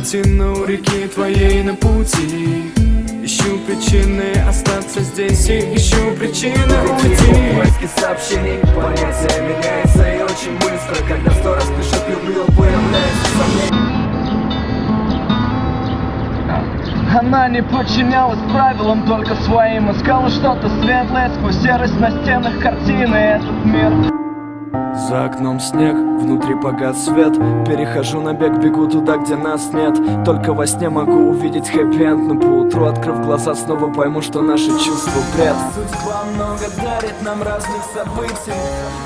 Тяну реки твоей на пути, ищу причины остаться здесь и ищу причины уйти. Поиски сообщений, понятие меняется и очень быстро. Когда 100 раз пишет люблю, появляется сомнение. Она не подчинялась правилам, только своим. Искала что-то светлое сквозь серость на стенах картины. Этот мир. За окном снег, внутри погас свет. Перехожу на бег, бегу туда, где нас нет. Только во сне могу увидеть хэппи-энд, но поутру, открыв глаза, снова пойму, что наши чувства бред. Судьба много дарит нам разных событий,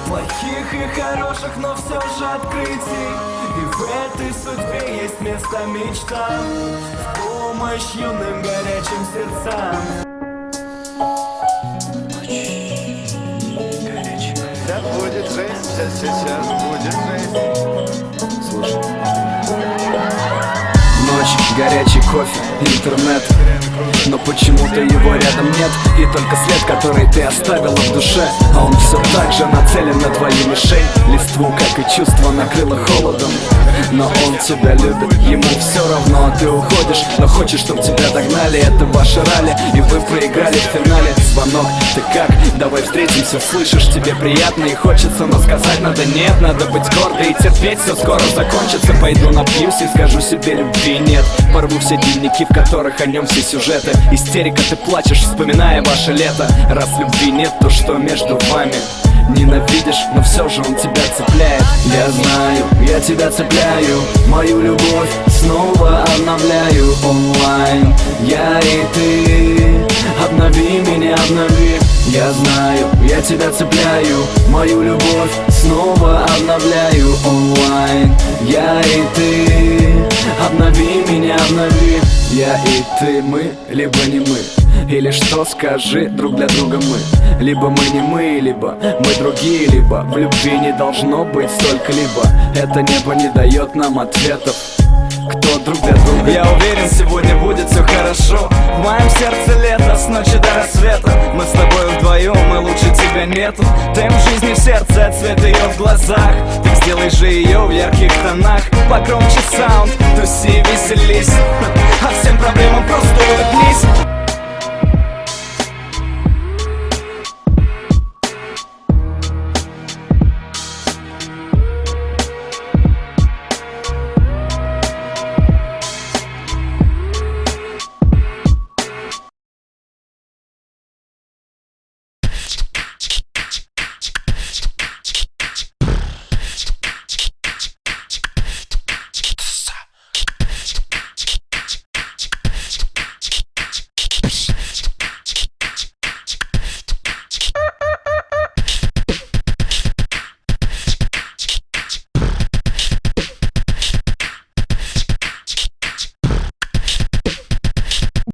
плохих и хороших, но все же открытий. И в этой судьбе есть место мечтам, в помощь юным горячим сердцам. Сейчас будет жесть, сейчас будет жесть. Слушай. Ночь, горячий кофе, интернет. Но почему-то его рядом нет. И только след, который ты оставила в душе, а он все так же нацелен на твою мишень. Листву, как и чувство, накрыло холодом. Но он тебя любит, ему все равно, а ты уходишь. Но хочешь, чтоб тебя догнали, это ваше ралли, и вы проиграли в финале. Звонок, ты как? Давай встретимся, слышишь, тебе приятно и хочется, но сказать надо нет. Надо быть гордой и терпеть, все скоро закончится. Пойду напьюсь и скажу себе любви нет. Порву все дневники, в которых о нем все сюжеты. Истерика, ты плачешь, вспоминая ваше лето. Раз любви нет, то что между вами? Ненавидишь, но все же он тебя цепляет. Я знаю, я тебя цепляю, мою любовь снова обновляю онлайн. Я и ты, обнови меня, обнови. Я знаю, я тебя цепляю, мою любовь снова обновляю онлайн. Я и ты, обнови меня, обнови. Я и ты, мы, либо не мы. Или что, скажи, друг для друга мы. Либо мы не мы, либо мы другие. Либо в любви не должно быть столько-либо. Это небо не дает нам ответов. Кто друг для друга? Я уверен, сегодня будет все хорошо. В моем сердце лето, с ночи до рассвета. Мы с тобой вдвоем, и лучше тебя нету. Темп жизни в сердце, цвет ее в глазах. Так сделай же ее в ярких тонах. Погромче саунд, туси, веселись.